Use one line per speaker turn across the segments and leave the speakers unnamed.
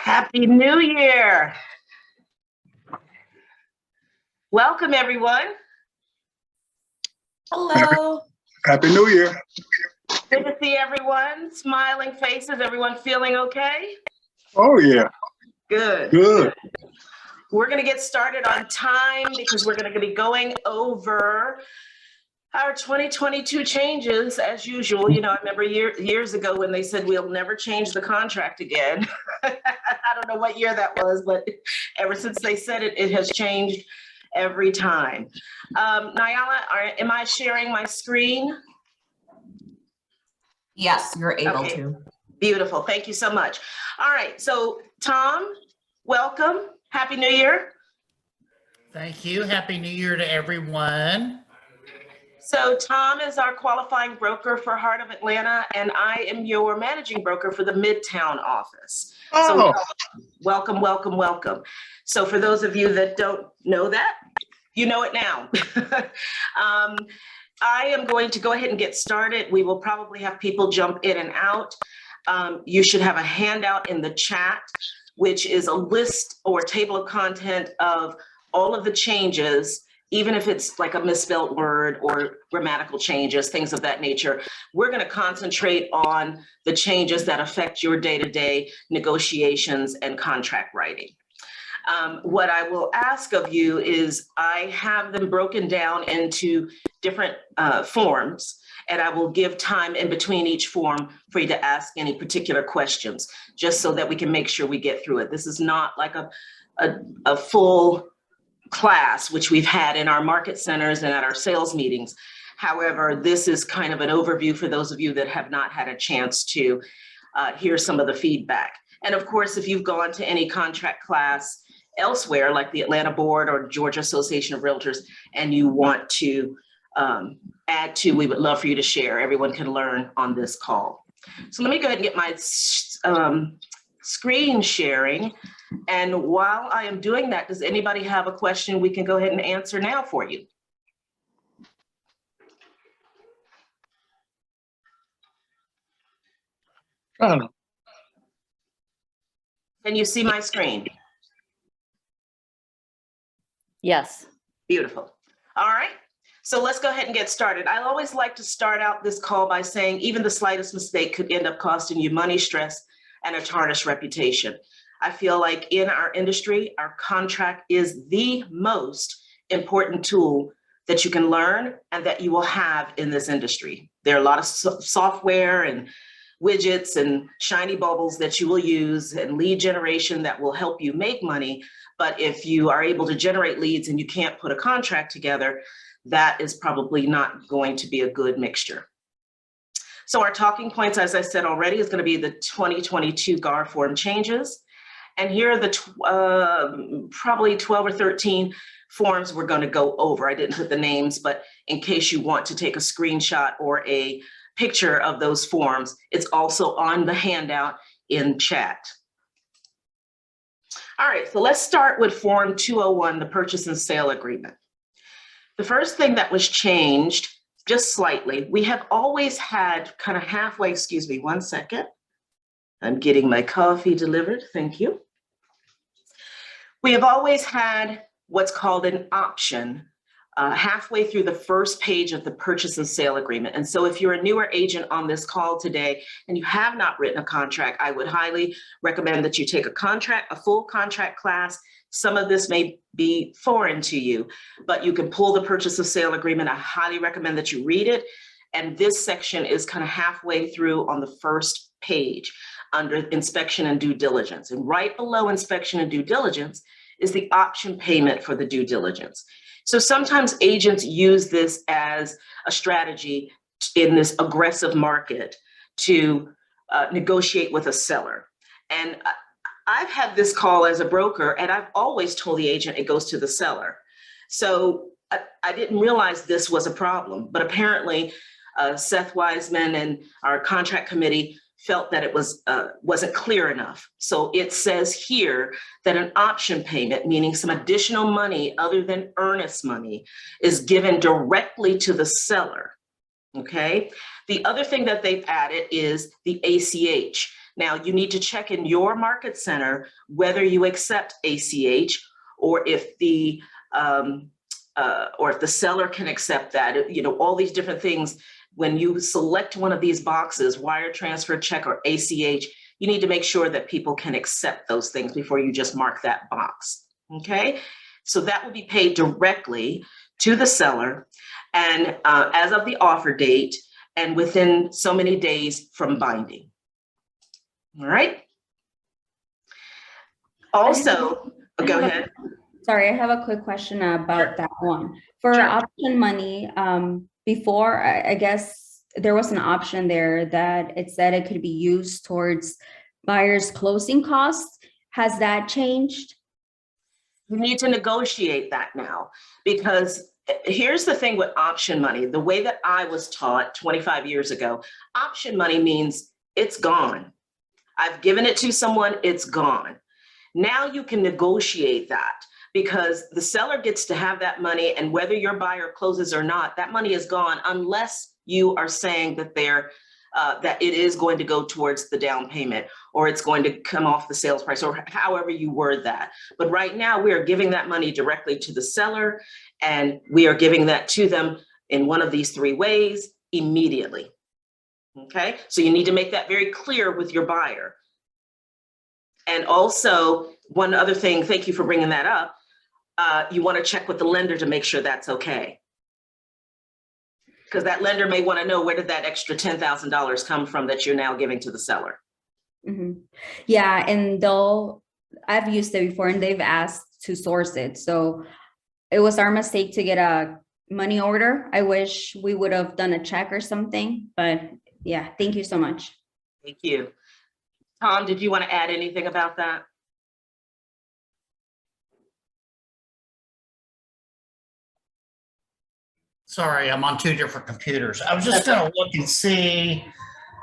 Happy New Year. Welcome, everyone.
Hello.
Happy New Year.
Good to see everyone. Smiling faces. Everyone feeling okay?
Oh, yeah.
Good.
Good.
We're going to get started on time because we're going to be going over our 2022 changes as usual. You know, I remember years ago when they said we'll never change the contract again. I don't know what year that was, but ever since they said it, it has changed every time. Nyala, am I sharing my screen?
Yes, you're able
Okay.
to.
Beautiful. Thank you so much. All right. So Tom, welcome. Happy New Year.
Thank you. Happy New Year to everyone.
So Tom is our qualifying broker for Heart of Atlanta, and I am your managing broker for the Midtown office.
Oh,
So welcome, welcome, welcome. So for those of you that don't know that, you know it now. I am going to go ahead and get started. We will probably have people jump in and out. You should have a handout in the chat, which is a list or table of content of all of the changes, even if it's like a misspelled word or grammatical changes, things of that nature. We're going to concentrate on the changes that affect your day-to-day negotiations and contract writing. What I will ask of you is I have them broken down into different forms, and I will give time in between each form for you to ask any particular questions, just so that we can make sure we get through it. This is not like a full class, which we've had in our market centers and at our sales meetings. However, this is kind of an overview for those of you that have not had a chance to hear some of the feedback. And of course, if you've gone to any contract class elsewhere, like the Atlanta Board or Georgia Association of Realtors, and you want to add to, we would love for you to share. Everyone can learn on this call. So let me go ahead and get my screen sharing. And while I am doing that, does anybody have a question we can go ahead and answer now for you?
oh,
Can you see my screen?
Yes.
Beautiful. All right. So let's go ahead and get started. I always like to start out this call by saying even the slightest mistake could end up costing you money, stress, and a tarnished reputation. I feel like in our industry, our contract is the most important tool that you can learn and that you will have in this industry. There are a lot of software and widgets and shiny bubbles that you will use and lead generation that will help you make money. But if you are able to generate leads and you can't put a contract together, that is probably not going to be a good mixture. So our talking points, as I said already, is going to be the 2022 GAR Form Changes. And here are the probably 12 or 13 forms we're going to go over. I didn't put the names, but in case you want to take a screenshot or a picture of those forms, it's also on the handout in chat. All right, so let's start with Form 201, the Purchase and Sale Agreement. The first thing that was changed, just slightly, we have always had kind of halfway, excuse me, one second. I'm getting my coffee delivered, thank you. We have always had what's called an option halfway through the first page of the purchase and sale agreement. And so if you're a newer agent on this call today and you have not written a contract, I would highly recommend that you take a full contract class. Some of this may be foreign to you, but you can pull the purchase and sale agreement. I highly recommend that you read it. And this section is kind of halfway through on the first page under inspection and due diligence. And right below inspection and due diligence is the option payment for the due diligence. So sometimes agents use this as a strategy in this aggressive market to negotiate with a seller. And I've had this call as a broker, and I've always told the agent it goes to the seller. So I didn't realize this was a problem, but apparently Seth Wiseman and our contract committee felt that it wasn't clear enough. So it says here that an option payment, meaning some additional money other than earnest money, is given directly to the seller, okay? The other thing that they've added is the ACH. Now, you need to check in your market center whether you accept ACH or if the seller can accept that. You know, all these different things. When you select one of these boxes, wire transfer, check, or ACH, you need to make sure that people can accept those things before you just mark that box. Okay, so that will be paid directly to the seller, and as of the offer date, and within so many days from binding. All right. Also, go ahead.
Sorry, I have a quick question about that one. For
Sure.
option money, before, I guess there was an option there that it said it could be used towards buyers' closing costs. Has that changed?
You need to negotiate that now, because here's the thing with option money. The way that I was taught 25 years ago, option money means it's gone. I've given it to someone, it's gone. Now you can negotiate that, because the seller gets to have that money, and whether your buyer closes or not, that money is gone unless you are saying that that it is going to go towards the down payment, or it's going to come off the sales price, or however you word that. But right now we are giving that money directly to the seller, and we are giving that to them in one of these three ways immediately. Okay, so you need to make that very clear with your buyer. And also, one other thing, thank you for bringing that up, you want to check with the lender to make sure that's okay. Because that lender may want to know, where did that extra $10,000 come from that you're now giving to the seller?
Mm-hmm. Yeah, and I've used it before and they've asked to source it. So it was our mistake to get a money order. I wish we would have done a check or something, but yeah, thank you so much.
Thank you. Tom, did you want to add anything about that?
Sorry, I'm on two different computers. I was just going to look and see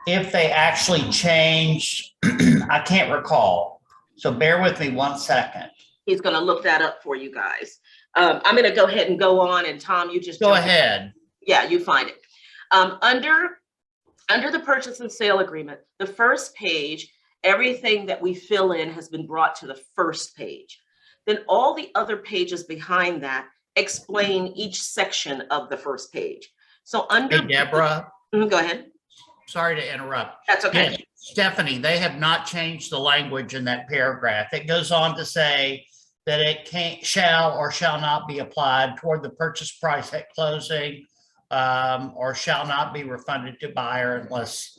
if they actually changed. I can't recall. So bear with me 1 second.
He's going to look that up for you guys. I'm going to go ahead and go on, and Tom, you just
Go
jump in.
ahead.
Yeah, you find it. Under the purchase and sale agreement, the first page, everything that we fill in has been brought to the first page. Then all the other pages behind that explain each section of the first page. So under—
Hey, Deborah.
Go ahead.
Sorry to interrupt.
That's okay.
Yeah, Stephanie, they have not changed the language in that paragraph. It goes on to say that it shall or shall not be applied toward the purchase price at closing, or shall not be refunded to buyer unless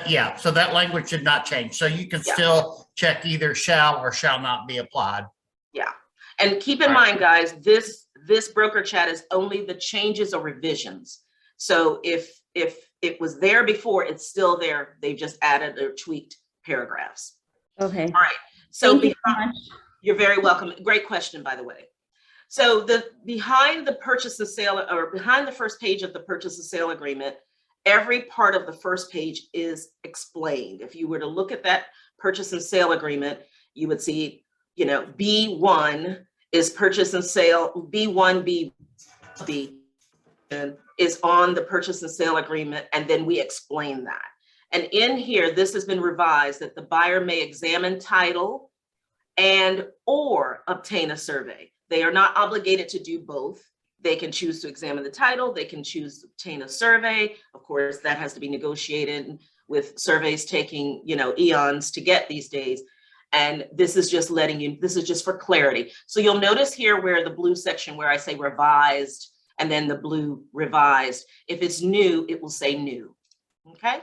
yeah, so that language did not change. So you can still check either shall or shall not be applied.
Yeah, and keep in mind, guys, this broker chat is only the changes or revisions. So if it was there before, it's still there. They've just added or tweaked paragraphs.
Okay.
All right. So
thank you so much.
You're very welcome. Great question, by the way. So behind the purchase and sale, or behind the first page of the purchase and sale agreement, every part of the first page is explained. If you were to look at that purchase and sale agreement, you would see, you know, B1 is purchase and sale, B1, B is on the purchase and sale agreement, and then we explain that. And in here, this has been revised that the buyer may examine title and or obtain a survey. They are not obligated to do both. They can choose to examine the title. They can choose to obtain a survey. Of course, that has to be negotiated, with surveys taking, you know, eons to get these days. And this is just letting you, this is just for clarity. So you'll notice here where the blue section where I say revised and then the blue revised, if it's new, it will say new. Okay.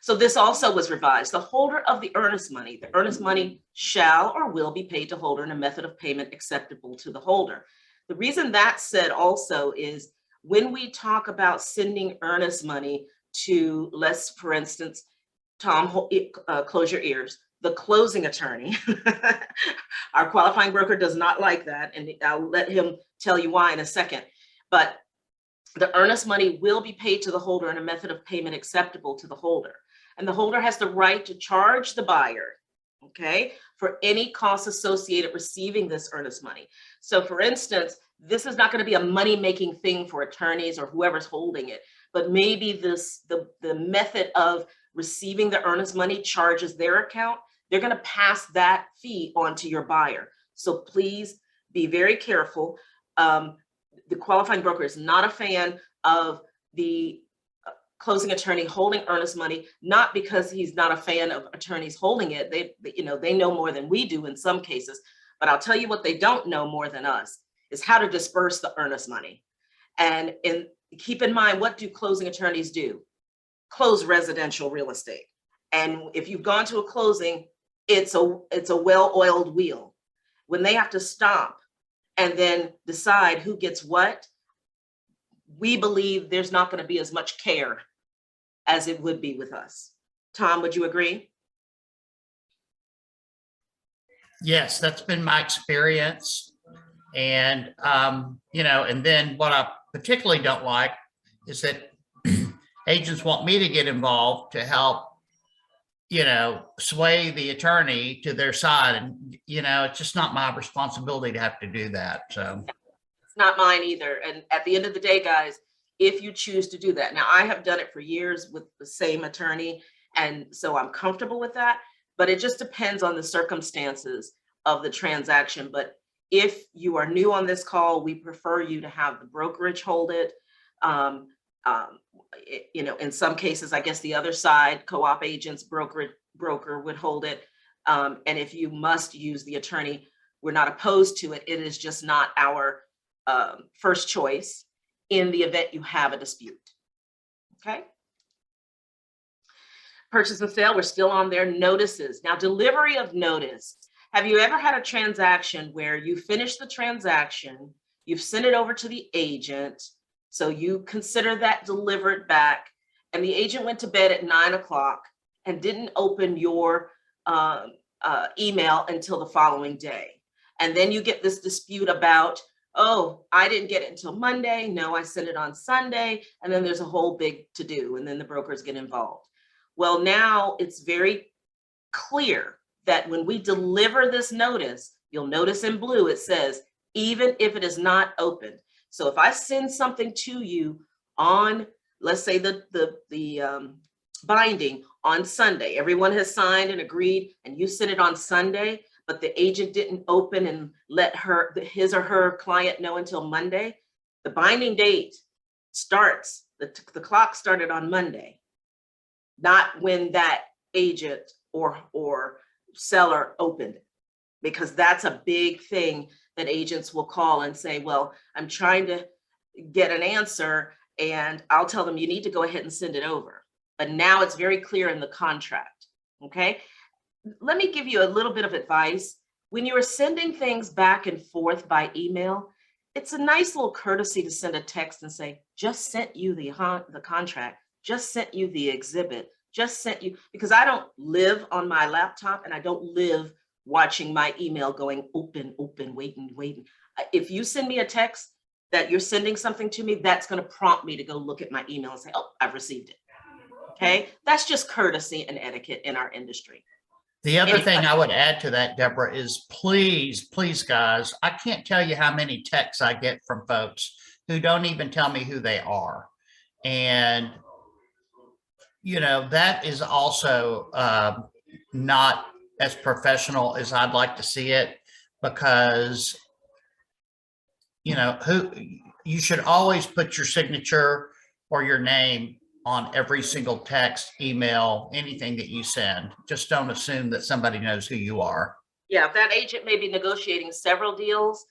So this also was revised. The holder of the earnest money shall or will be paid to holder in a method of payment acceptable to the holder. The reason that's said also is when we talk about sending earnest money to, let's, for instance, Tom, close your ears, the closing attorney, our qualifying broker does not like that, and I'll let him tell you why in a second, but the earnest money will be paid to the holder in a method of payment acceptable to the holder. And the holder has the right to charge the buyer, okay, for any costs associated receiving this earnest money. So for instance, this is not going to be a money-making thing for attorneys or whoever's holding it, but maybe the method of receiving the earnest money charges their account. They're going to pass that fee on to your buyer. So please be very careful. The qualifying broker is not a fan of the closing attorney holding earnest money, not because he's not a fan of attorneys holding it. They know more than we do in some cases, but I'll tell you what they don't know more than us is how to disperse the earnest money. And keep in mind, what do closing attorneys do? Close residential real estate. And if you've gone to a closing, it's a well-oiled wheel. When they have to stop and then decide who gets what, we believe there's not going to be as much care as it would be with us. Tom, would you agree?
Yes, that's been my experience. And, and then what I particularly don't like is that agents want me to get involved to help, sway the attorney to their side. And, it's just not my responsibility to have to do that. So
it's not mine either. And at the end of the day, guys, if you choose to do that, now I have done it for years with the same attorney, and so I'm comfortable with that, but it just depends on the circumstances of the transaction. But if you are new on this call, we prefer you to have the brokerage hold it. In some cases, I guess the other side, co-op agents, broker would hold it. And if you must use the attorney, we're not opposed to it. It is just not our first choice in the event you have a dispute. Okay. Purchase and sale, we're still on there. Notices. Now, delivery of notice. Have you ever had a transaction where you finish the transaction, you've sent it over to the agent, so you consider that delivered back, and the agent went to bed at 9 o'clock and didn't open your email until the following day? And then you get this dispute about, oh, I didn't get it until Monday. No, I sent it on Sunday. And then there's a whole big to-do, and then the brokers get involved. Well, now it's very clear that when we deliver this notice, you'll notice in blue, it says, even if it is not opened. So if I send something to you on, let's say the binding on Sunday, everyone has signed and agreed, and you sent it on Sunday, but the agent didn't open and let his or her client know until Monday, the binding date starts, the clock started on Monday, not when that agent or seller opened it, because that's a big thing that agents will call and say, well, I'm trying to get an answer, and I'll tell them you need to go ahead and send it over. But now it's very clear in the contract, okay? Let me give you a little bit of advice. When you are sending things back and forth by email, it's a nice little courtesy to send a text and say, just sent you the contract, just sent you the exhibit, just sent you, because I don't live on my laptop and I don't live watching my email going open, waiting. If you send me a text that you're sending something to me, that's going to prompt me to go look at my email and say, oh, I've received it. Okay, that's just courtesy and etiquette in our industry.
the other thing I would add to that, Deborah, is please, guys, I can't tell you how many texts I get from folks who don't even tell me who they are. And that is also not as professional as I'd like to see it, because you should always put your signature or your name on every single text, email, anything that you send. Just don't assume that somebody knows who you are.
Yeah, that agent may be negotiating several deals.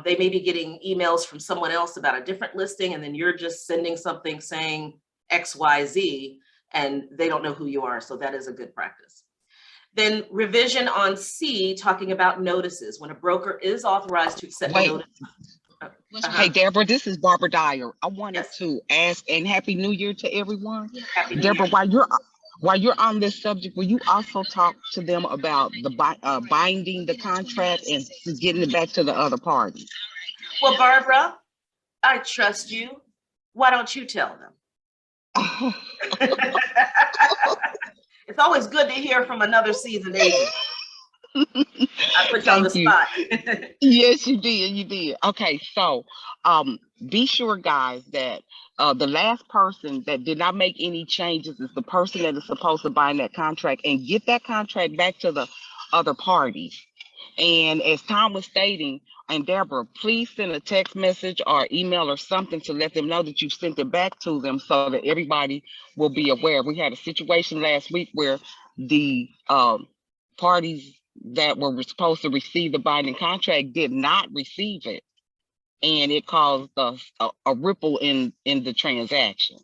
They may be getting emails from someone else about a different listing, and then you're just sending something saying XYZ, and they don't know who you are. So that is a good practice. Then revision on C, talking about notices. When a broker is authorized to accept notice.
Hey, Deborah, this is Barbara Dyer. I wanted to ask, and Happy New Year to everyone.
Happy New
Deborah,
Year.
while you're on this subject, will you also talk to them about the binding the contract and getting it back to the other party?
Well, Barbara, I trust you. Why don't you tell them? It's always good to hear from another seasoned agent. I put you on the
Thank you.
spot.
Yes, you did. You did. Okay, so be sure, guys, that the last person that did not make any changes is the person that is supposed to bind that contract and get that contract back to the other parties. And as Tom was stating, and Deborah, please send a text message or email or something to let them know that you sent it back to them so that everybody will be aware. We had a situation last week where the parties that were supposed to receive the binding contract did not receive it. And it caused a ripple in the transaction.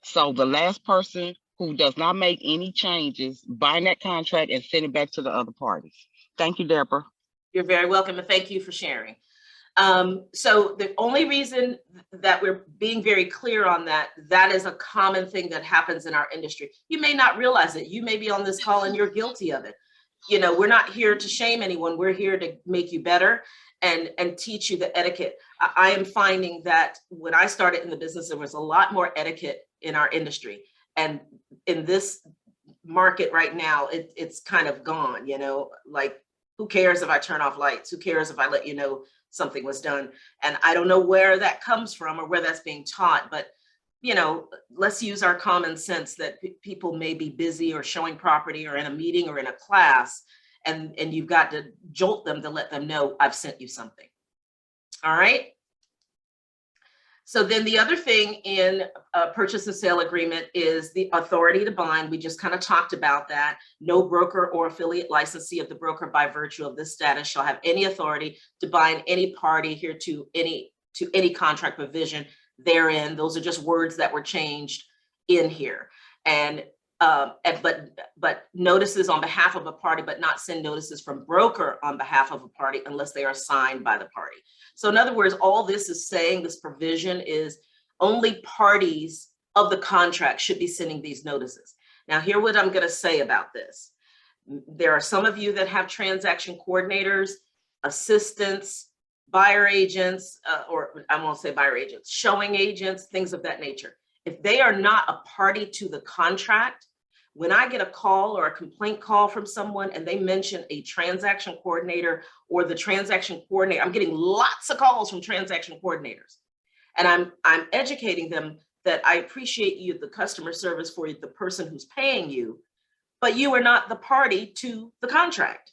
So the last person who does not make any changes, bind that contract and send it back to the other parties. Thank you, Deborah.
You're very welcome, and thank you for sharing. So the only reason that we're being very clear on that is a common thing that happens in our industry. You may not realize it. You may be on this call and you're guilty of it. You know, we're not here to shame anyone. We're here to make you better and teach you the etiquette. I am finding that when I started in the business, there was a lot more etiquette in our industry. And in this market right now, it's kind of gone, you know, like, who cares if I turn off lights? Who cares if I let you know something was done? And I don't know where that comes from or where that's being taught, but you know, let's use our common sense that people may be busy or showing property or in a meeting or in a class, and you've got to jolt them to let them know I've sent you something. All right. So then the other thing in a purchase and sale agreement is the authority to bind. We just kind of talked about that. No broker or affiliate licensee of the broker by virtue of this status shall have any authority to bind any party here to any contract provision therein. Those are just words that were changed in here. But notices on behalf of a party, but not send notices from broker on behalf of a party unless they are signed by the party. So in other words, all this is saying, this provision is only parties of the contract should be sending these notices. Now, hear what I'm going to say about this. There are some of you that have transaction coordinators, assistants, buyer agents, or I won't say buyer agents, showing agents, things of that nature. If they are not a party to the contract, when I get a call or a complaint call from someone and they mention a transaction coordinator or the transaction coordinator, I'm getting lots of calls from transaction coordinators. And I'm educating them that I appreciate you, the customer service for the person who's paying you, but you are not the party to the contract.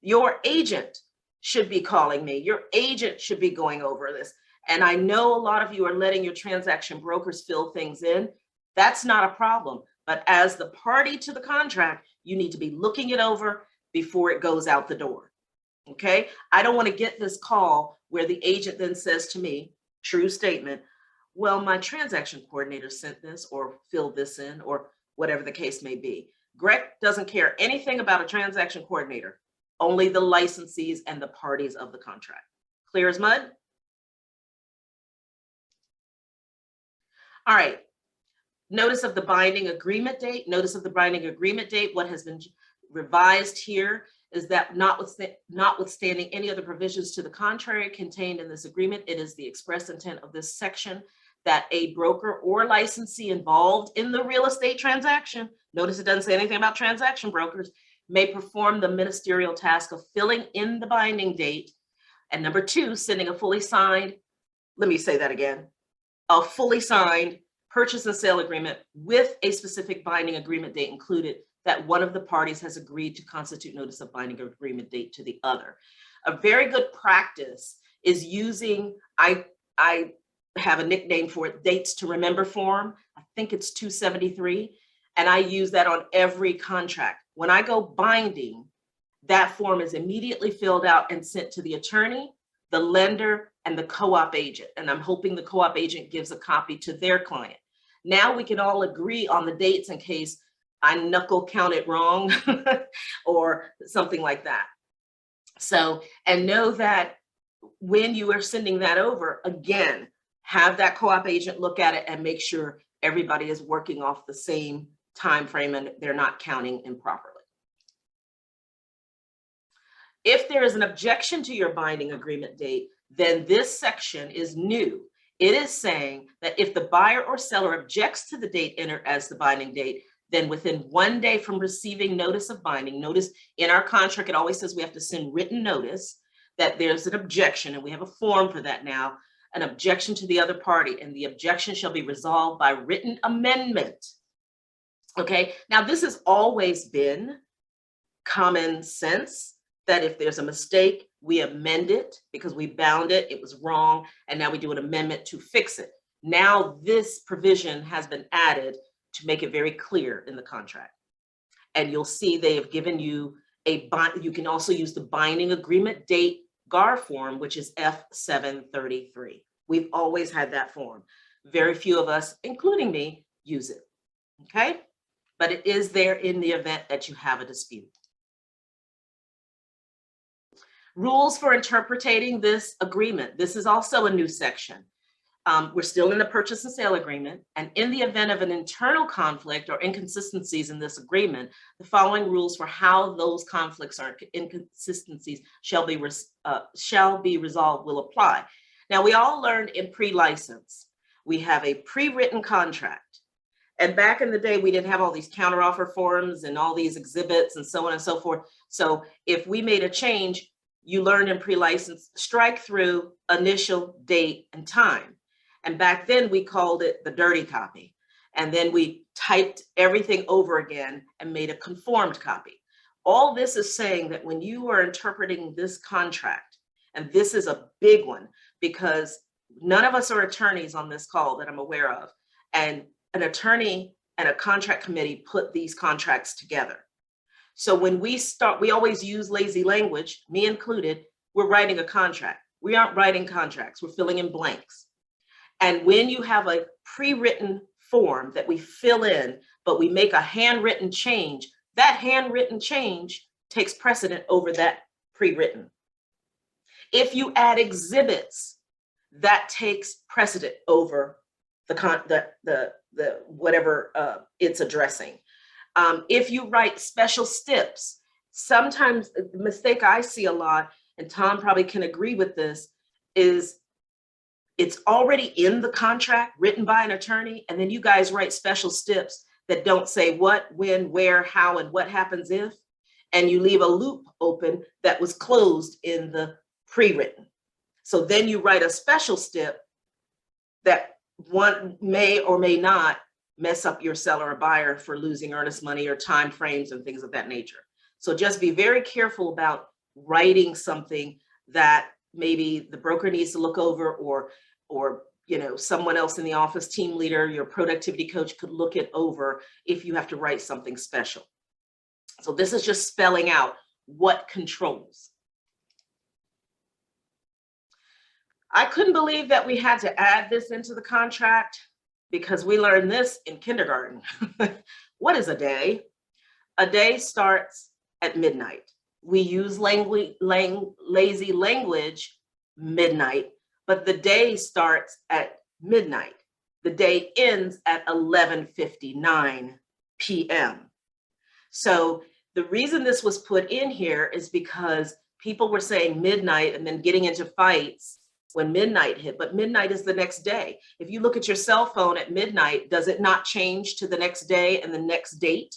Your agent should be calling me. Your agent should be going over this. And I know a lot of you are letting your transaction brokers fill things in. That's not a problem. But as the party to the contract, you need to be looking it over before it goes out the door. Okay? I don't want to get this call where the agent then says to me, true statement, well, my transaction coordinator sent this or filled this in or whatever the case may be. Greg doesn't care anything about a transaction coordinator, only the licensees and the parties of the contract. Clear as mud? All right. Notice of the binding agreement date. Notice of the binding agreement date. What has been revised here is that notwithstanding any other provisions to the contrary contained in this agreement, it is the express intent of this section that a broker or licensee involved in the real estate transaction, notice it doesn't say anything about transaction brokers, may perform the ministerial task of filling in the binding date. And number two, sending a fully signed, let me say that again, a fully signed purchase and sale agreement with a specific binding agreement date included that one of the parties has agreed to constitute notice of binding agreement date to the other. A very good practice is using, I have a nickname for it, dates to remember form. I think it's 273. And I use that on every contract. When I go binding, that form is immediately filled out and sent to the attorney, the lender, and the co-op agent. And I'm hoping the co-op agent gives a copy to their client. Now we can all agree on the dates in case I knuckle counted wrong or something like that. So, and know that when you are sending that over, again, have that co-op agent look at it and make sure everybody is working off the same time frame and they're not counting improperly. If there is an objection to your binding agreement date, then this section is new. It is saying that if the buyer or seller objects to the date entered as the binding date, then within 1 day from receiving notice of binding, notice in our contract, it always says we have to send written notice that there's an objection, and we have a form for that now, an objection to the other party, and the objection shall be resolved by written amendment. Okay, now this has always been common sense that if there's a mistake, we amend it because we bound it, it was wrong, and now we do an amendment to fix it. Now this provision has been added to make it very clear in the contract. And you'll see they have given you you can also use the binding agreement date GAR form, which is F733. We've always had that form. Very few of us, including me, use it, okay? But it is there in the event that you have a dispute. Rules for interpreting this agreement. This is also a new section. We're still in the purchase and sale agreement, and in the event of an internal conflict or inconsistencies in this agreement, the following rules for how those conflicts or inconsistencies shall be resolved will apply. Now, we all learned in pre-license, we have a pre-written contract. And back in the day, we didn't have all these counteroffer forms and all these exhibits and so on and so forth. So if we made a change, you learned in pre-license, strike through initial date and time. And back then we called it the dirty copy. And then we typed everything over again and made a conformed copy. All this is saying that when you are interpreting this contract, and this is a big one because none of us are attorneys on this call that I'm aware of. And an attorney and a contract committee put these contracts together. So when we start, we always use lazy language, me included, we're writing a contract. We aren't writing contracts, we're filling in blanks. And when you have a pre-written form that we fill in, but we make a handwritten change, that handwritten change takes precedent over that pre-written. If you add exhibits, that takes precedent over the whatever it's addressing. If you write special steps, sometimes the mistake I see a lot, and Tom probably can agree with this, is it's already in the contract written by an attorney, and then you guys write special steps that don't say what, when, where, how, and what happens if, and you leave a loop open that was closed in the pre-written. So then you write a special step that one may or may not mess up your seller or buyer for losing earnest money or time frames and things of that nature. So just be very careful about writing something that maybe the broker needs to look over, or you know, someone else in the office, team leader, your productivity coach could look it over if you have to write something special. So this is just spelling out what controls. I couldn't believe that we had to add this into the contract because we learned this in kindergarten. What is a day? A day starts at midnight. We use lazy language, midnight, but the day starts at midnight. The day ends at 11:59 p.m. So the reason this was put in here is because people were saying midnight and then getting into fights when midnight hit, but midnight is the next day. If you look at your cell phone at midnight, does it not change to the next day and the next date?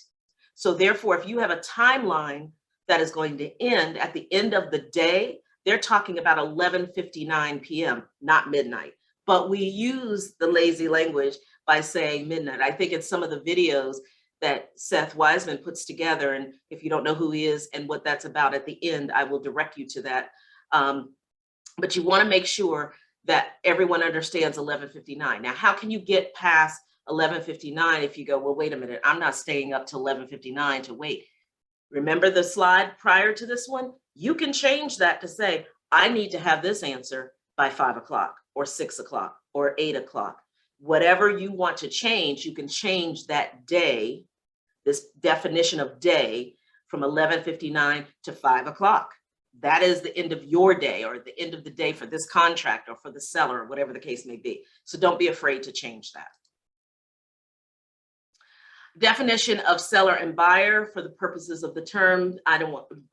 So therefore, if you have a timeline that is going to end at the end of the day, they're talking about 11:59 p.m., not midnight. But we use the lazy language by saying midnight. I think in some of the videos that Seth Wiseman puts together, and if you don't know who he is and what that's about at the end, I will direct you to that. But you want to make sure that everyone understands 11:59. Now, how can you get past 11:59 if you go, well, wait a minute, I'm not staying up till 11:59 to wait. Remember the slide prior to this one? You can change that to say, I need to have this answer by 5 o'clock or 6 o'clock or 8 o'clock. Whatever you want to change, you can change that day, this definition of day, from 11:59 to 5 o'clock. That is the end of your day or the end of the day for this contract or for the seller or whatever the case may be. So don't be afraid to change that. Definition of seller and buyer for the purposes of the term. I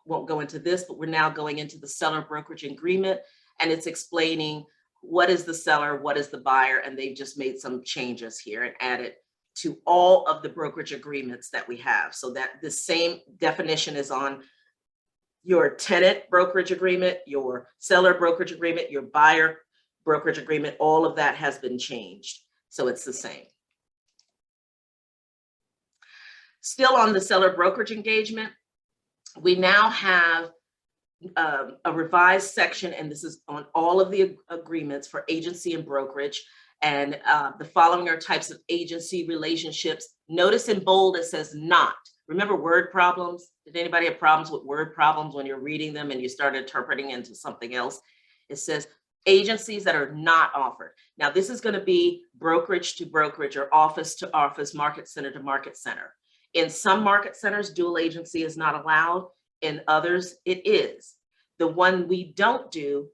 won't go into this, but we're now going into the seller brokerage agreement, and it's explaining what is the seller, what is the buyer, and they've just made some changes here and added to all of the brokerage agreements that we have, so that the same definition is on your tenant brokerage agreement, your seller brokerage agreement, your buyer brokerage agreement. All of that has been changed, so it's the same. Still on the seller brokerage engagement, we now have a revised section, and this is on all of the agreements for agency and brokerage. And the following are types of agency relationships. Notice in bold, it says not. Remember word problems? Did anybody have problems with word problems when you're reading them and you start interpreting into something else? It says agencies that are not offered. Now, this is going to be brokerage to brokerage or office to office, market center to market center. In some market centers, dual agency is not allowed. In others, it is. The one we don't do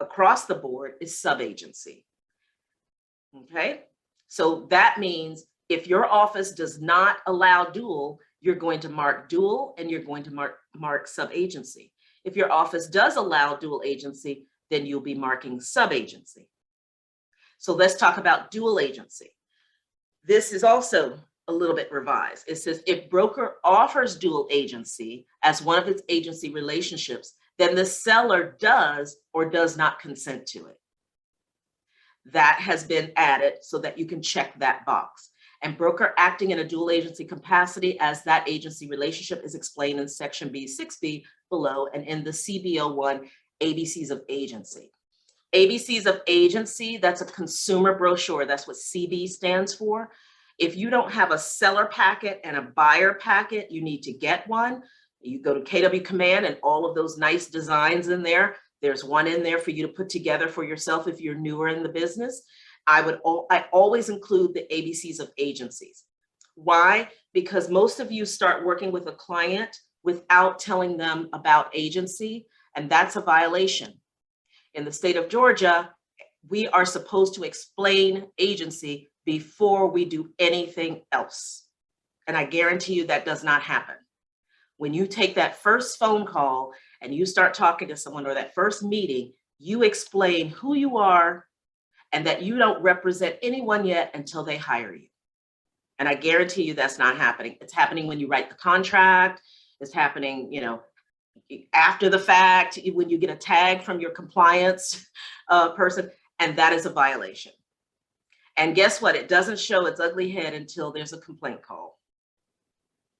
across the board is sub-agency. Okay, so that means if your office does not allow dual, you're going to mark dual and you're going to mark sub-agency. If your office does allow dual agency, then you'll be marking sub-agency. So let's talk about dual agency. This is also a little bit revised. It says if broker offers dual agency as one of its agency relationships, then the seller does or does not consent to it. That has been added so that you can check that box. And broker acting in a dual agency capacity as that agency relationship is explained in section B6B below and in the CB01 ABCs of agency. ABCs of agency, that's a consumer brochure. That's what CB stands for. If you don't have a seller packet and a buyer packet, you need to get one. You go to KW Command and all of those nice designs in there. There's one in there for you to put together for yourself if you're newer in the business. I always include the ABCs of agencies. Why? Because most of you start working with a client without telling them about agency, and that's a violation. In the state of Georgia, we are supposed to explain agency before we do anything else. And I guarantee you that does not happen. When you take that first phone call and you start talking to someone, or that first meeting, you explain who you are and that you don't represent anyone yet until they hire you. And I guarantee you that's not happening. It's happening when you write the contract. It's happening, you know, after the fact, when you get a tag from your compliance person, and that is a violation. And guess what? It doesn't show its ugly head until there's a complaint call.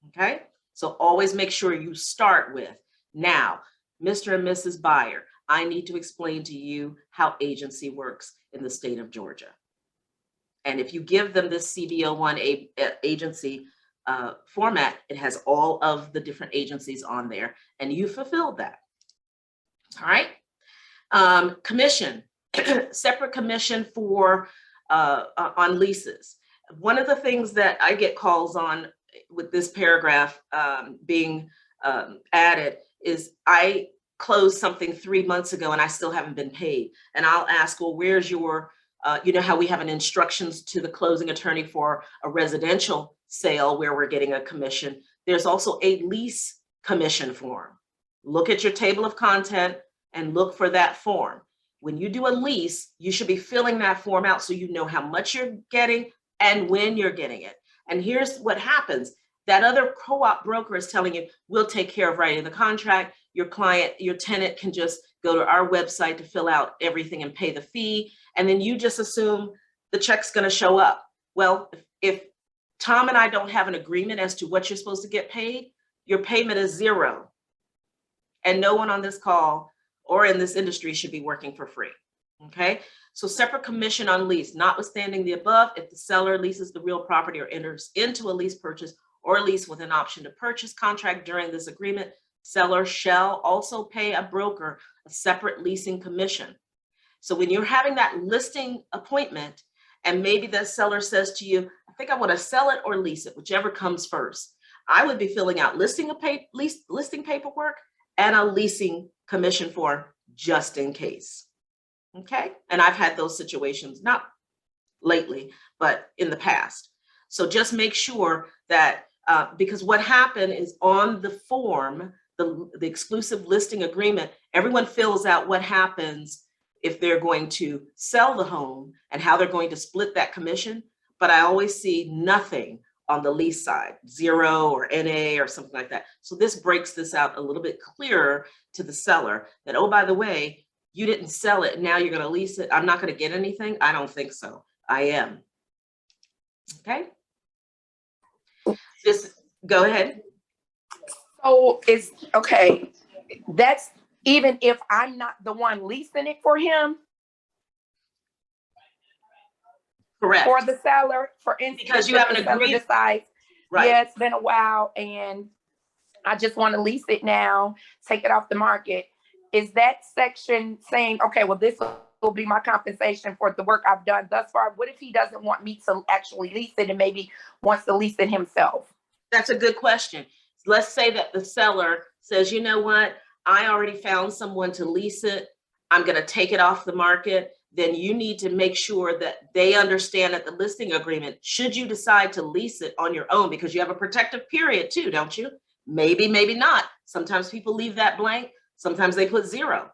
Okay? So always make sure you start with, now, Mr. and Mrs. Buyer, I need to explain to you how agency works in the state of Georgia. And if you give them this CB01 agency format, it has all of the different agencies on there, and you fulfilled that. All right. Commission, separate commission for on leases. One of the things that I get calls on with this paragraph being added is I closed something 3 months ago and I still haven't been paid. And I'll ask, well, where's your, you know how we have an instructions to the closing attorney for a residential sale where we're getting a commission. There's also a lease commission form. Look at your table of content and look for that form. When you do a lease, you should be filling that form out so you know how much you're getting and when you're getting it. And here's what happens. That other co-op broker is telling you, we'll take care of writing the contract. Your client, your tenant can just go to our website to fill out everything and pay the fee. And then you just assume the check's going to show up. Well, if Tom and I don't have an agreement as to what you're supposed to get paid, your payment is zero. And no one on this call or in this industry should be working for free. Okay, so separate commission on lease, notwithstanding the above, if the seller leases the real property or enters into a lease purchase or lease with an option to purchase contract during this agreement, seller shall also pay a broker a separate leasing commission. So when you're having that listing appointment and maybe the seller says to you, I think I want to sell it or lease it, whichever comes first, I would be filling out listing paperwork and a leasing commission form just in case. Okay, and I've had those situations, not lately, but in the past. So just make sure that, because what happened is on the form, the exclusive listing agreement, everyone fills out what happens if they're going to sell the home and how they're going to split that commission. but I always see nothing on the lease side, 0 or NA or something like that. So this breaks this out a little bit clearer to the seller that, oh, by the way, you didn't sell it, now you're going to lease it. I'm not going to get anything. I don't think so. I am. Okay. Just go ahead.
So it's okay. That's even if I'm not the one leasing it for him,
Correct.
for the seller, for instance,
Because you have an
if the seller
agreement.
decides,
Right.
yeah, it's been a while and I just want to lease it now, take it off the market. Is that section saying, okay, well, this will be my compensation for the work I've done thus far? What if he doesn't want me to actually lease it and maybe wants to lease it himself?
That's a good question. Let's say that the seller says, you know what, I already found someone to lease it. I'm going to take it off the market. Then you need to make sure that they understand that the listing agreement, should you decide to lease it on your own, because you have a protective period too, don't you? Maybe, maybe not. Sometimes people leave that blank. Sometimes they put 0.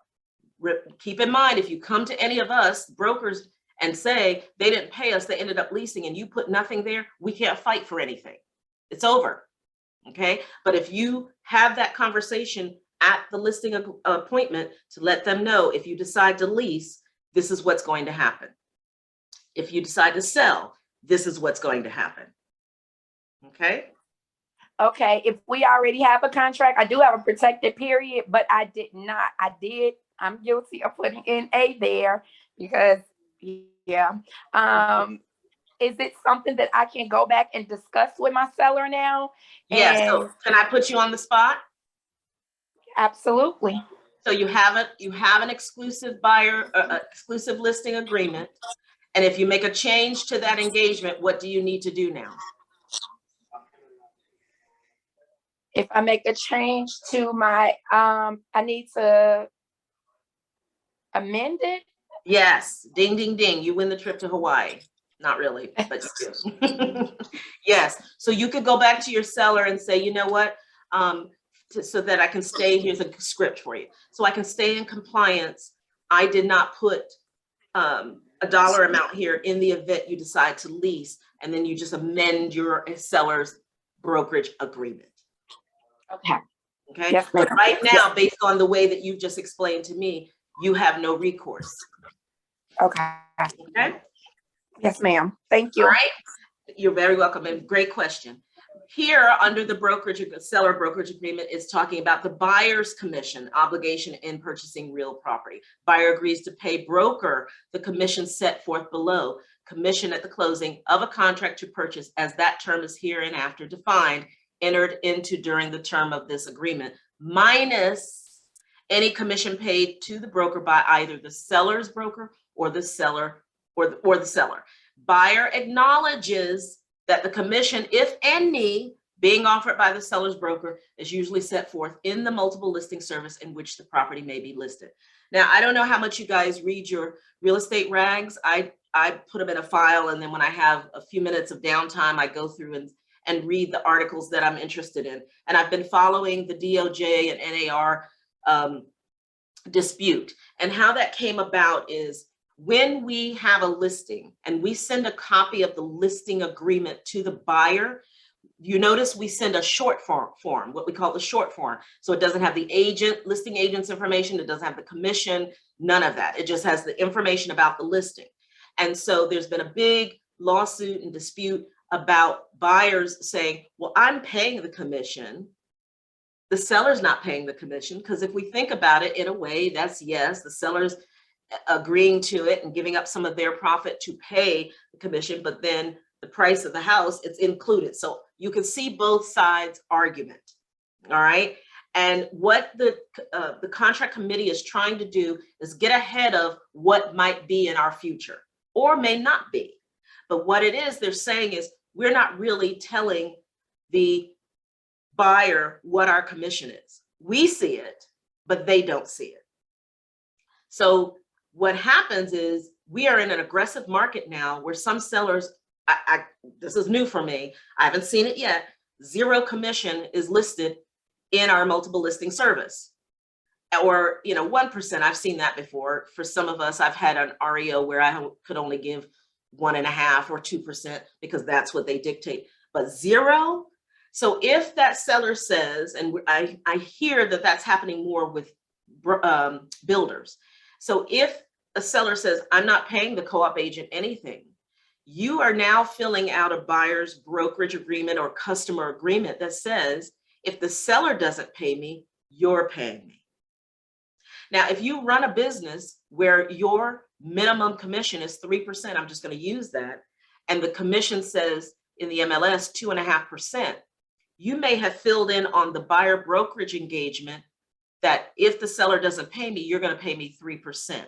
Keep in mind, if you come to any of us brokers and say they didn't pay us, they ended up leasing, and you put nothing there, we can't fight for anything. It's over. Okay. But if you have that conversation at the listing appointment to let them know, if you decide to lease, this is what's going to happen. If you decide to sell, this is what's going to happen. Okay.
Okay, if we already have a contract, I do have a protected period, but I'm guilty of putting in A there because, yeah. Is it something that I can go back and discuss with my seller now?
Yes.
And
So can I put you on the spot?
absolutely.
So you have an exclusive buyer, exclusive listing agreement. And if you make a change to that engagement, what do you need to do now?
If I make a change to my, I need to amend it.
Yes. Ding, ding, ding. You win the trip to Hawaii. Not really, but you do. Yes. So you could go back to your seller and say, you know what? So that I can stay, here's a script for you. So I can stay in compliance. I did not put a dollar amount here in the event you decide to lease, and then you just amend your seller's brokerage agreement.
Okay.
Okay.
Yes,
but
ma'am.
right now, based on the way that you just explained to me, you have no recourse.
Okay.
Okay.
Yes, ma'am. Thank you.
All right. You're very welcome. And great question. Here, under the brokerage, seller brokerage agreement is talking about the buyer's commission obligation in purchasing real property. Buyer agrees to pay broker the commission set forth below, commission at the closing of a contract to purchase, as that term is hereinafter defined, entered into during the term of this agreement, minus any commission paid to the broker by either the seller's broker or the seller or the seller. Buyer acknowledges that the commission, if any, being offered by the seller's broker is usually set forth in the multiple listing service in which the property may be listed. Now, I don't know how much you guys read your real estate rags. I put them in a file, and then when I have a few minutes of downtime, I go through and read the articles that I'm interested in. And I've been following the DOJ and NAR dispute. And how that came about is when we have a listing and we send a copy of the listing agreement to the buyer, you notice we send a short form, what we call the short form. So it doesn't have the listing agent's information. It doesn't have the commission, none of that. It just has the information about the listing. And so there's been a big lawsuit and dispute about buyers saying, well, I'm paying the commission. The seller's not paying the commission, because if we think about it in a way, that's yes, the seller's agreeing to it and giving up some of their profit to pay the commission, but then the price of the house, it's included. So you can see both sides' argument. All right. And what the contract committee is trying to do is get ahead of what might be in our future or may not be. But what it is they're saying is we're not really telling the buyer what our commission is. We see it, but they don't see it. So what happens is we are in an aggressive market now where some sellers, this is new for me, I haven't seen it yet, 0 commission is listed in our multiple listing service. Or, 1%, I've seen that before. For some of us, I've had an REO where I could only give 1.5 or 2% because that's what they dictate, but 0. So if that seller says, and I hear that that's happening more with builders. So if a seller says, I'm not paying the co-op agent anything, you are now filling out a buyer's brokerage agreement or customer agreement that says, if the seller doesn't pay me, you're paying me. Now, if you run a business where your minimum commission is 3%, I'm just going to use that, and the commission says in the MLS 2.5%, you may have filled in on the buyer brokerage engagement that if the seller doesn't pay me, you're going to pay me 3%.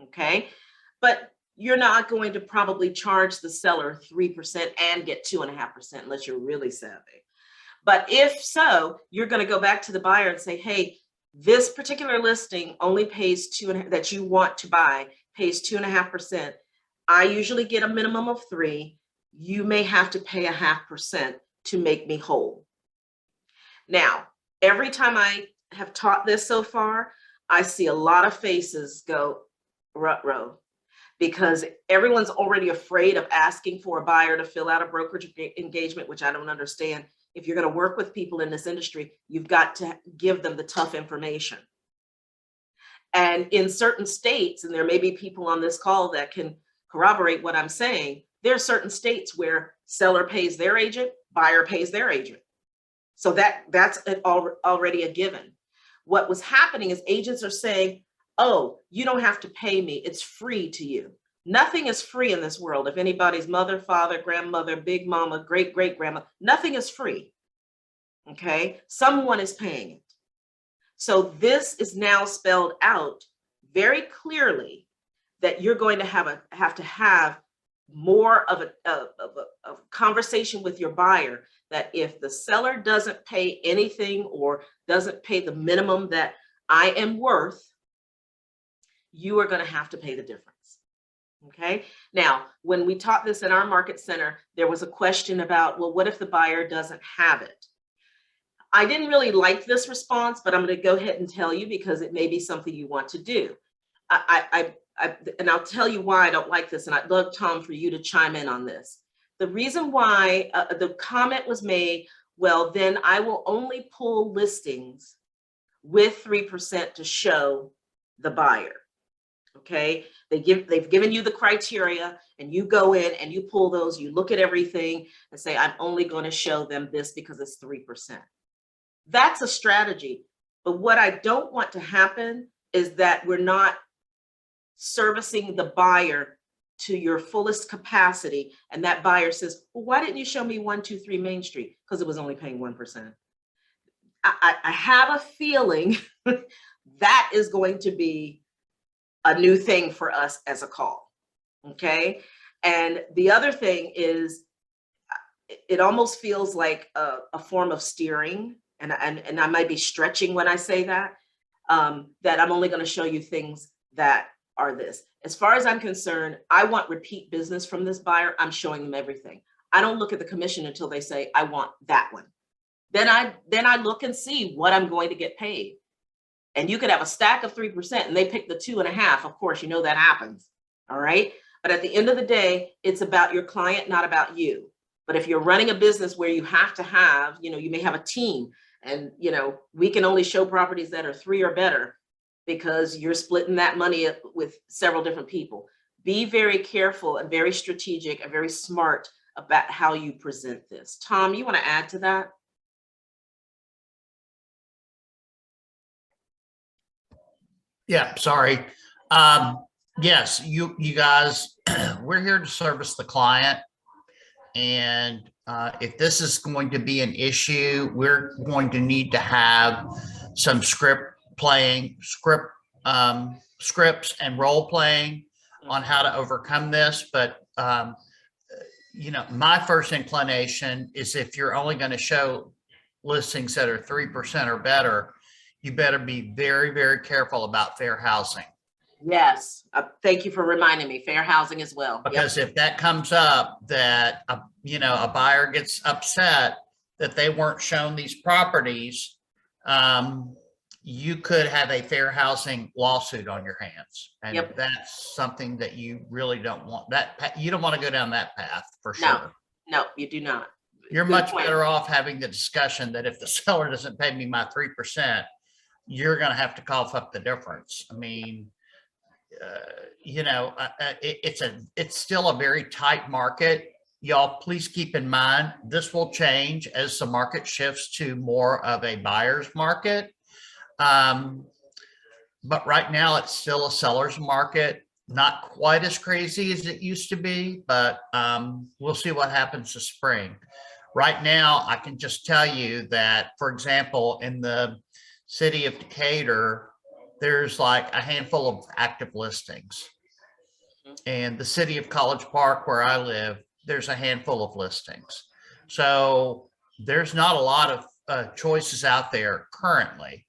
Okay, but you're not going to probably charge the seller 3% and get 2.5% unless you're really savvy. But if so, you're going to go back to the buyer and say, hey, this particular listing only pays 2.5%, that you want to buy pays 2.5%. I usually get a minimum of 3%. You may have to pay 0.5% to make me whole. Now, every time I have taught this so far, I see a lot of faces go rut-row, because everyone's already afraid of asking for a buyer to fill out a brokerage engagement, which I don't understand. If you're going to work with people in this industry, you've got to give them the tough information. And in certain states, and there may be people on this call that can corroborate what I'm saying, there are certain states where seller pays their agent, buyer pays their agent. So that's already a given. What was happening is agents are saying, oh, you don't have to pay me. It's free to you. Nothing is free in this world. If anybody's mother, father, grandmother, big mama, great, great grandma, nothing is free. Okay, someone is paying it. So this is now spelled out very clearly that you're going to have to have more of a conversation with your buyer, that if the seller doesn't pay anything or doesn't pay the minimum that I am worth, you are going to have to pay the difference. Okay. Now, when we taught this in our market center, there was a question about, well, what if the buyer doesn't have it? I didn't really like this response, but I'm going to go ahead and tell you because it may be something you want to do. And I'll tell you why I don't like this. And I'd love, Tom, for you to chime in on this. The reason why the comment was made, well, then I will only pull listings with 3% to show the buyer. Okay, they've given you the criteria and you go in and you pull those, you look at everything and say, I'm only going to show them this because it's 3%. That's a strategy. But what I don't want to happen is that we're not servicing the buyer to your fullest capacity. And that buyer says, well, why didn't you show me 123 Main Street? Because it was only paying 1%. I have a feeling that is going to be a new thing for us as a call. Okay. And the other thing is, it almost feels like a form of steering. And I might be stretching when I say that, that I'm only going to show you things that are this. As far as I'm concerned, I want repeat business from this buyer. I'm showing them everything. I don't look at the commission until they say, I want that one. Then I look and see what I'm going to get paid. And you could have a stack of 3% and they pick the 2.5. Of course, you know that happens. All right. But at the end of the day, it's about your client, not about you. But if you're running a business where you have to have, you may have a team and, we can only show properties that are 3 or better because you're splitting that money up with several different people. Be very careful and very strategic and very smart about how you present this. Tom, you want to add to that?
Yeah, sorry. Yes, you guys, we're here to service the client. And if this is going to be an issue, we're going to need to have some scripts and role playing on how to overcome this. But, my first inclination is if you're only going to show listings that are 3% or better, you better be very, very careful about fair housing.
Yes. Thank you for reminding me. Fair housing as well.
Because if that comes up, that, a buyer gets upset that they weren't shown these properties, you could have a fair housing lawsuit on your hands. And
Yep.
that's something that you really don't want. You don't want to go down that path for
No.
sure.
No, you do not.
You're
Good
much
point.
better off having the discussion that if the seller doesn't pay me my 3%, you're going to have to cough up the difference. I mean, it's still a very tight market. Y'all, please keep in mind, this will change as the market shifts to more of a buyer's market. But right now it's still a seller's market. Not quite as crazy as it used to be, but we'll see what happens this spring. Right now, I can just tell you that, for example, in the city of Decatur, there's like a handful of active listings. And the city of College Park, where I live, there's a handful of listings. So there's not a lot of choices out there currently.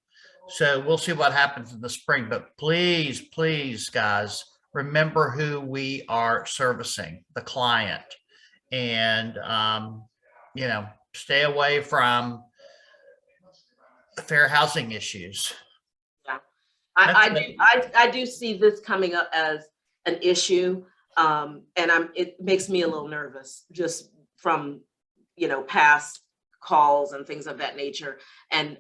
So we'll see what happens in the spring, but please, please, guys, remember who we are servicing, the client, and, stay away from fair housing issues.
Yeah, I do see this coming up as an issue. And it makes me a little nervous just from, past calls and things of that nature. And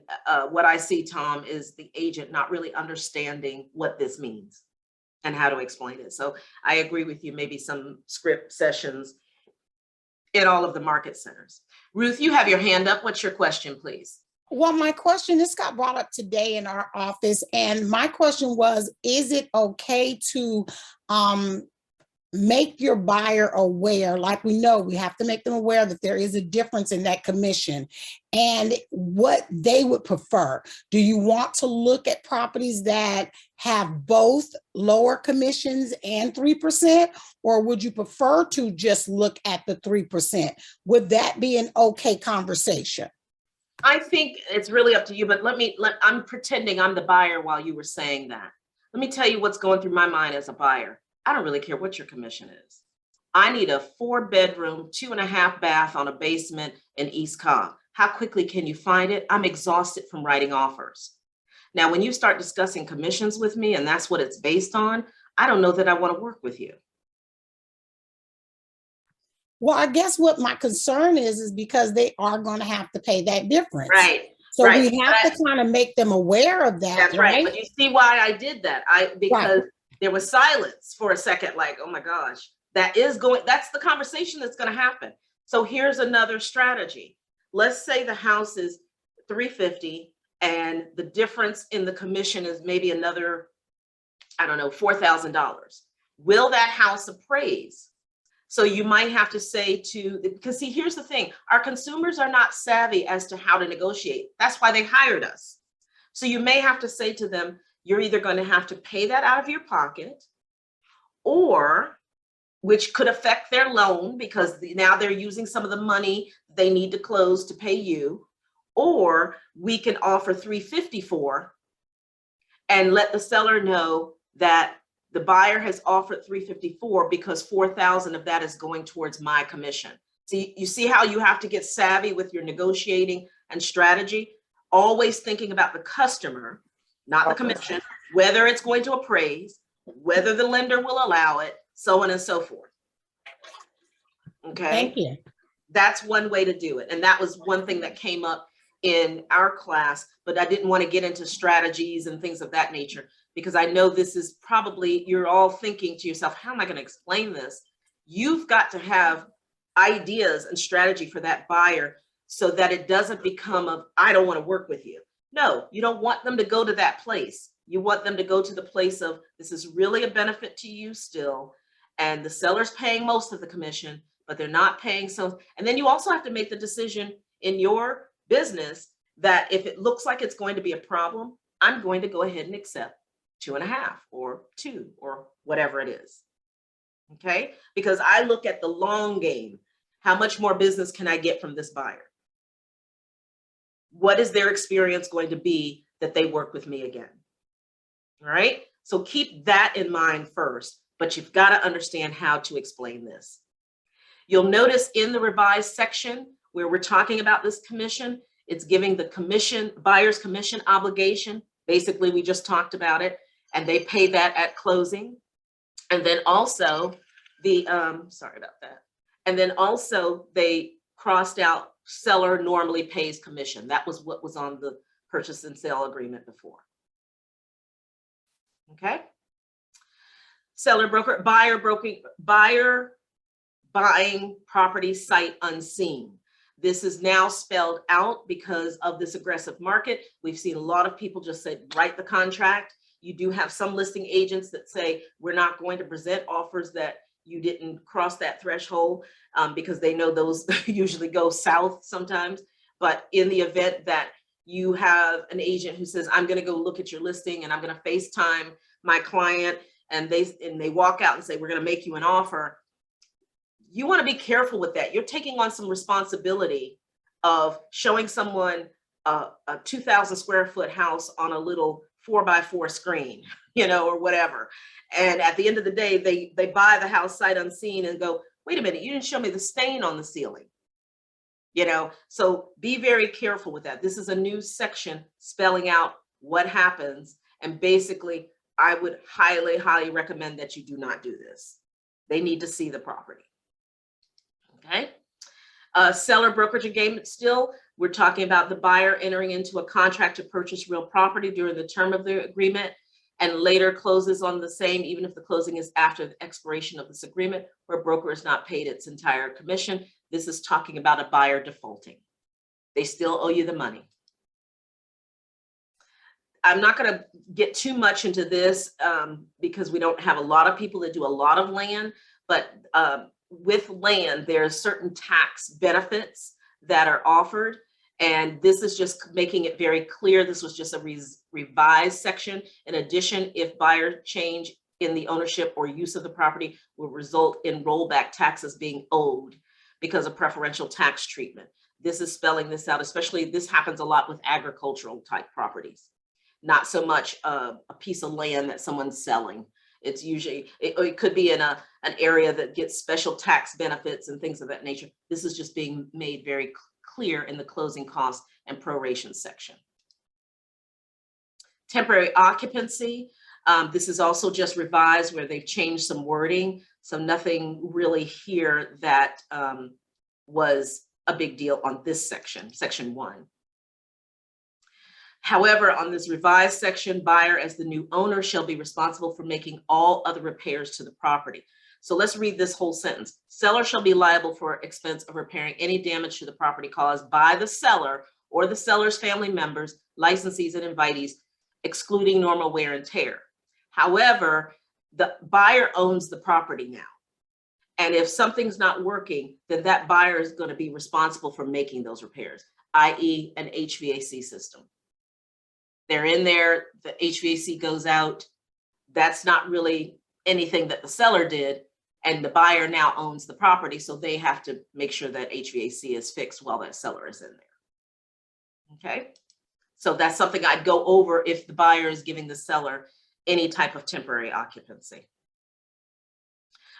what I see, Tom, is the agent not really understanding what this means and how to explain it. So I agree with you, maybe some script sessions in all of the market centers. Ruth, you have your hand up. What's your question, please?
Well, my question, this got brought up today in our office, and my question was, is it okay to make your buyer aware? Like, we know we have to make them aware that there is a difference in that commission and what they would prefer. Do you want to look at properties that have both lower commissions and 3%, or would you prefer to just look at the 3%? Would that be an okay conversation?
I think it's really up to you, but I'm pretending I'm the buyer while you were saying that. Let me tell you what's going through my mind as a buyer. I don't really care what your commission is. I need a 4-bedroom, 2.5 bath on a basement in East Cobb. How quickly can you find it? I'm exhausted from writing offers. Now, when you start discussing commissions with me and that's what it's based on, I don't know that I want to work with you.
Well, I guess what my concern is because they are going to have to pay that difference.
Right.
So
right.
we have to kind of make them aware of that.
That's right. But you see why I did that? Because there was silence for a second, like, oh my gosh, that's the conversation that's going to happen. So here's another strategy. Let's say the house is $350 and the difference in the commission is maybe another, I don't know, $4,000. Will that house appraise? So you might have to say because see, here's the thing, our consumers are not savvy as to how to negotiate. That's why they hired us. So you may have to say to them, you're either going to have to pay that out of your pocket, or which could affect their loan because now they're using some of the money they need to close to pay you, or we can offer $350 for and let the seller know that the buyer has offered $354 because $4,000 of that is going towards my commission. See, you see how you have to get savvy with your negotiating and strategy, always thinking about the customer, not the commission, whether it's going to appraise, whether the lender will allow it, so on and so forth. Okay.
Thank you.
That's one way to do it. And that was one thing that came up in our class, but I didn't want to get into strategies and things of that nature, because I know this is probably, you're all thinking to yourself, how am I going to explain this? You've got to have ideas and strategy for that buyer so that it doesn't become I don't want to work with you. No, you don't want them to go to that place. You want them to go to the place of, this is really a benefit to you still. And the seller's paying most of the commission, but they're not paying some. And then you also have to make the decision in your business that if it looks like it's going to be a problem, I'm going to go ahead and accept 2.5 or 2 or whatever it is. Okay, because I look at the long game. How much more business can I get from this buyer? What is their experience going to be that they work with me again? All right, so keep that in mind first, but you've got to understand how to explain this. You'll notice in the revised section where we're talking about this commission, it's giving the buyer's commission obligation Basically, we just talked about it, and they pay that at closing. And then also the, sorry about that. And then also they crossed out seller normally pays commission. That was what was on the purchase and sale agreement before. Okay. Seller broker, buyer buying property sight unseen. This is now spelled out because of this aggressive market. We've seen a lot of people just say, write the contract. You do have some listing agents that say, we're not going to present offers that you didn't cross that threshold, because they know those usually go south sometimes. But in the event that you have an agent who says, I'm going to go look at your listing and I'm going to FaceTime my client, and they walk out and say, we're going to make you an offer. You want to be careful with that. You're taking on some responsibility of showing someone a 2,000 square foot house on a little 4x4 screen, you know, or whatever. And at the end of the day, they buy the house sight unseen and go, wait a minute, you didn't show me the stain on the ceiling. You know, so be very careful with that. This is a new section spelling out what happens. And basically, I would highly, highly recommend that you do not do this. They need to see the property. Okay. Seller brokerage engagement still, we're talking about the buyer entering into a contract to purchase real property during the term of the agreement and later closes on the same, even if the closing is after the expiration of this agreement, where broker is not paid its entire commission. This is talking about a buyer defaulting. They still owe you the money. I'm not going to get too much into this because we don't have a lot of people that do a lot of land, but with land, there are certain tax benefits that are offered. And this is just making it very clear. This was just a revised section. In addition, if buyer change in the ownership or use of the property will result in rollback taxes being owed because of preferential tax treatment. This is spelling this out, especially this happens a lot with agricultural type properties. Not so much a piece of land that someone's selling. It's usually, it could be in an area that gets special tax benefits and things of that nature. This is just being made very clear in the closing cost and proration section. Temporary occupancy. This is also just revised where they've changed some wording. So nothing really here that was a big deal on this section, section 1. However, on this revised section, buyer as the new owner shall be responsible for making all other repairs to the property. So let's read this whole sentence. Seller shall be liable for expense of repairing any damage to the property caused by the seller or the seller's family members, licensees, and invitees, excluding normal wear and tear. However, the buyer owns the property now. And if something's not working, then that buyer is going to be responsible for making those repairs, i.e. an HVAC system. They're in there, the HVAC goes out. That's not really anything that the seller did. And the buyer now owns the property. So they have to make sure that HVAC is fixed while that seller is in there. Okay. So that's something I'd go over if the buyer is giving the seller any type of temporary occupancy.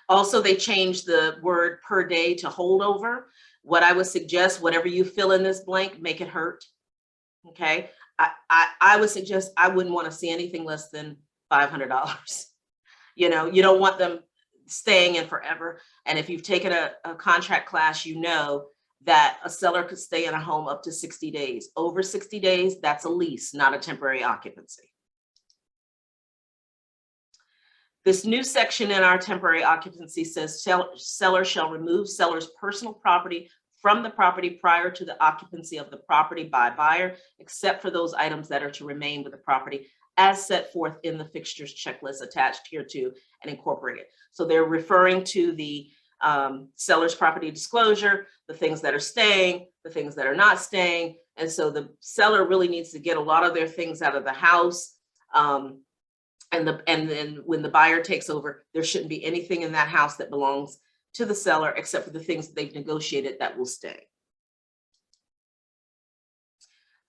Also, they changed the word per day to holdover. What I would suggest, whatever you fill in this blank, make it hurt. Okay. I would suggest I wouldn't want to see anything less than $500. You know, you don't want them staying in forever. And if you've taken a contract class, you know that a seller could stay in a home up to 60 days. Over 60 days, that's a lease, not a temporary occupancy. This new section in our temporary occupancy says seller shall remove seller's personal property from the property prior to the occupancy of the property by buyer, except for those items that are to remain with the property as set forth in the fixtures checklist attached hereto and incorporated. So they're referring to the seller's property disclosure, the things that are staying, the things that are not staying. And so the seller really needs to get a lot of their things out of the house. And then when the buyer takes over, there shouldn't be anything in that house that belongs to the seller except for the things that they've negotiated that will stay.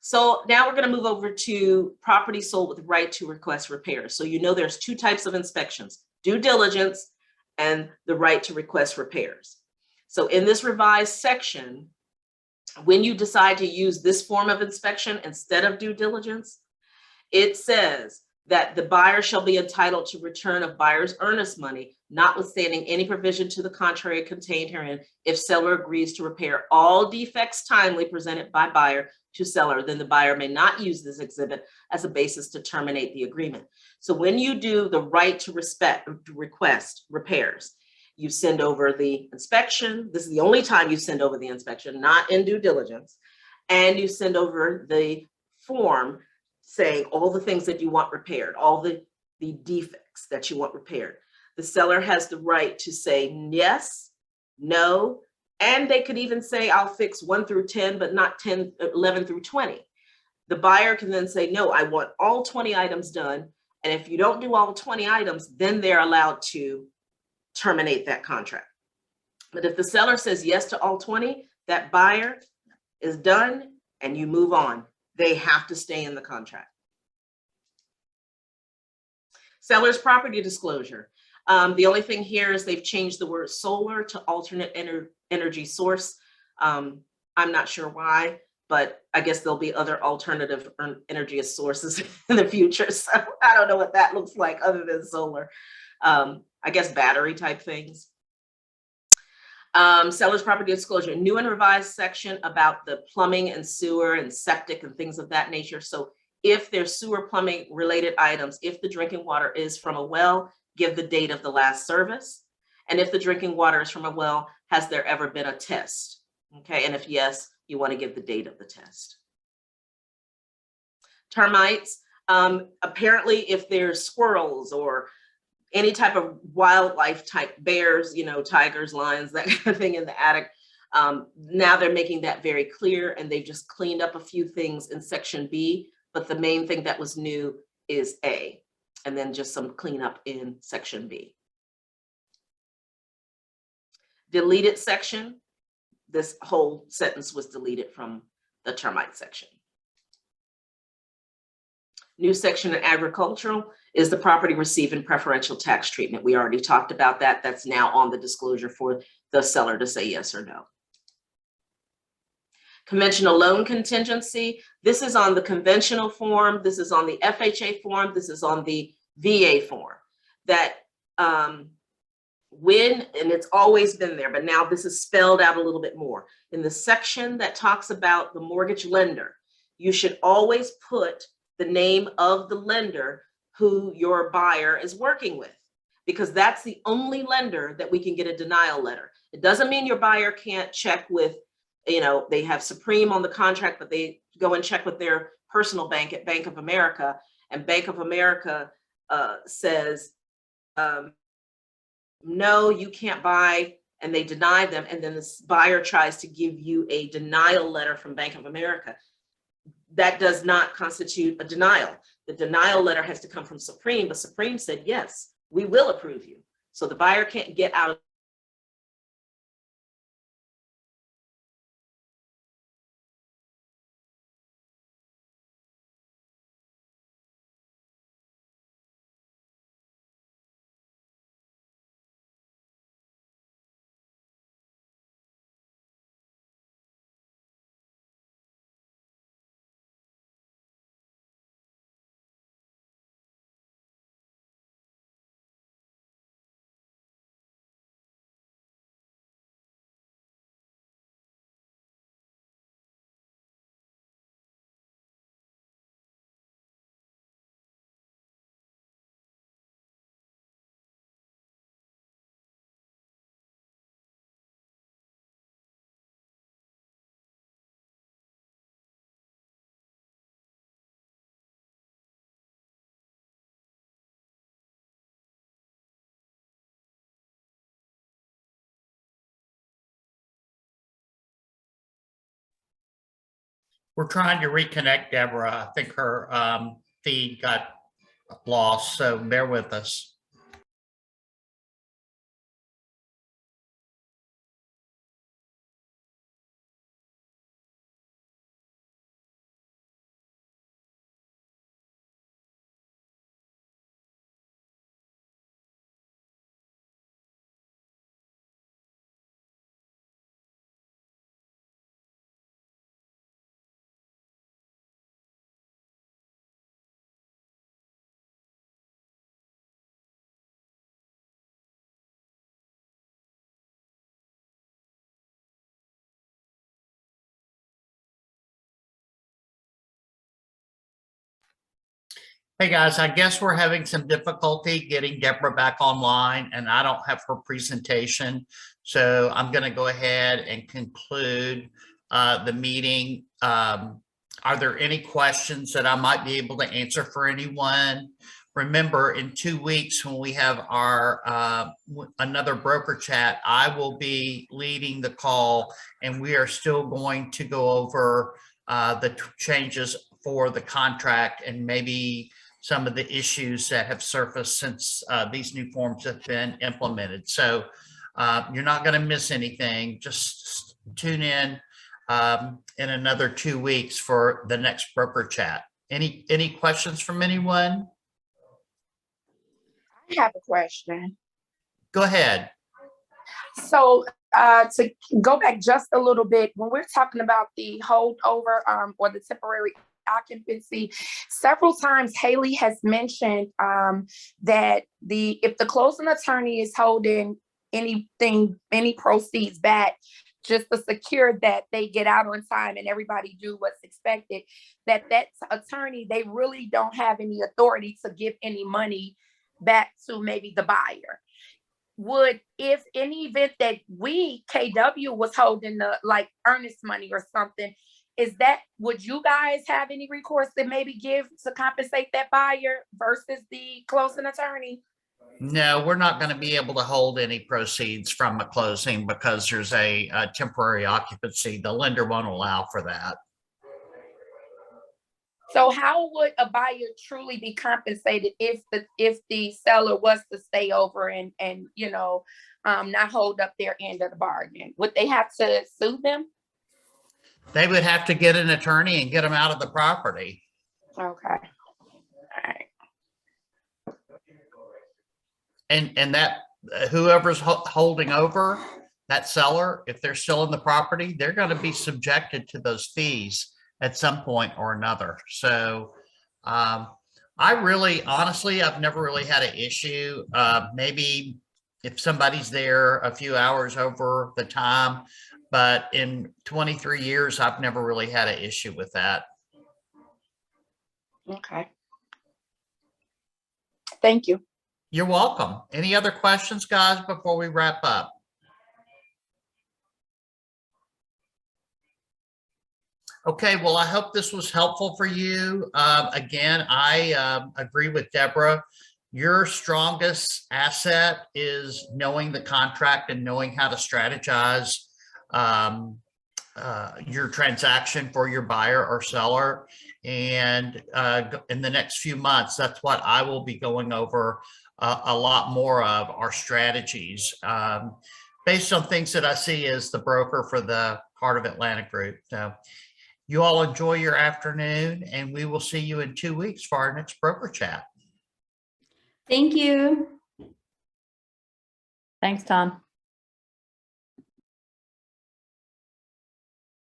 So now we're going to move over to property sold with right to request repairs. So you know there's two types of inspections, due diligence and the right to request repairs. So in this revised section, when you decide to use this form of inspection instead of due diligence, It says that the buyer shall be entitled to return of buyer's earnest money, notwithstanding any provision to the contrary contained herein, if seller agrees to repair all defects timely presented by buyer to seller, then the buyer may not use this exhibit as a basis to terminate the agreement. So when you do the right to request repairs, you send over the inspection. This is the only time you send over the inspection, not in due diligence. And you send over the form saying all the things that you want repaired, all the defects that you want repaired. The seller has the right to say yes, no, and they could even say, I'll fix 1 through 10, but not 10, 11 through 20. The buyer can then say, no, I want all 20 items done. And if you don't do all 20 items, then they're allowed to terminate that contract. But if the seller says yes to all 20, that buyer is done and you move on. They have to stay in the contract. Seller's property disclosure. The only thing here is they've changed the word solar to alternate energy source. I'm not sure why, but I guess there'll be other alternative energy sources in the future. So I don't know what that looks like other than solar. I guess battery type things. Seller's property disclosure, new and revised section about the plumbing and sewer and septic and things of that nature. So if there's sewer plumbing related items, if the drinking water is from a well, give the date of the last service. And if the drinking water is from a well, has there ever been a test? Okay, and if yes, you want to give the date of the test. Termites, apparently if there's squirrels or any type of wildlife type, bears, you know, tigers, lions, that kind of thing in the attic. Now they're making that very clear, and they've just cleaned up a few things in section B, but the main thing that was new is A, and then just some cleanup in section B. Deleted section, this whole sentence was deleted from the termite section. New section in agricultural is the property receiving preferential tax treatment. We already talked about that. That's now on the disclosure for the seller to say yes or no. Conventional loan contingency. This is on the conventional form. This is on the FHA form. This is on the VA form. That and it's always been there, but now this is spelled out a little bit more. In the section that talks about the mortgage lender, you should always put the name of the lender who your buyer is working with, because that's the only lender that we can get a denial letter. It doesn't mean your buyer can't check with, you know, they have Supreme on the contract, but they go and check with their personal bank at Bank of America, and Bank of America says, no, you can't buy, and they deny them, and then this buyer tries to give you a denial letter from Bank of America. That does not constitute a denial. The denial letter has to come from Supreme, but Supreme said, yes, we will approve you. So the buyer can't get out of
We're trying to reconnect Deborah. I think her feed got lost, so bear with us. Hey, guys, I guess we're having some difficulty getting Deborah back online, and I don't have her presentation. So I'm going to go ahead and conclude the meeting. Are there any questions that I might be able to answer for anyone? Remember, in 2 weeks, when we have our another broker chat, I will be leading the call, and we are still going to go over the changes for the contract and maybe some of the issues that have surfaced since these new forms have been implemented. So you're not going to miss anything. Just tune in another 2 weeks for the next broker chat. Any questions from anyone?
I have a question.
Go ahead.
So to go back just a little bit, when we're talking about the holdover or the temporary occupancy, several times Haley has mentioned that if the closing attorney is holding any proceeds back, just to secure that they get out on time and everybody do what's expected, that attorney, they really don't have any authority to give any money back to maybe the buyer. Would, if any event that KW was holding the like earnest money or something, would you guys have any recourse to maybe give to compensate that buyer versus the closing attorney?
No, we're not going to be able to hold any proceeds from a closing because there's a temporary occupancy. The lender won't allow for that.
So how would a buyer truly be compensated if the seller was to stay over and not hold up their end of the bargain? Would they have to sue them?
They would have to get an attorney and get them out of the property.
Okay. All right.
And that whoever's holding over that seller, if they're still in the property, they're going to be subjected to those fees at some point or another. So honestly, I've never really had an issue. Maybe if somebody's there a few hours over the time, but in 23 years, I've never really had an issue with that.
Okay. Thank you.
You're welcome. Any other questions, guys, before we wrap up? Okay, well, I hope this was helpful for you. Again, I agree with Deborah. Your strongest asset is knowing the contract and knowing how to strategize your transaction for your buyer or seller. And in the next few months, that's what I will be going over a lot more of, our strategies based on things that I see as the broker for the Heart of Atlanta group. So you all enjoy your afternoon, and we will see you in 2 weeks for our next broker chat.
Thank you.
Thanks, Tom.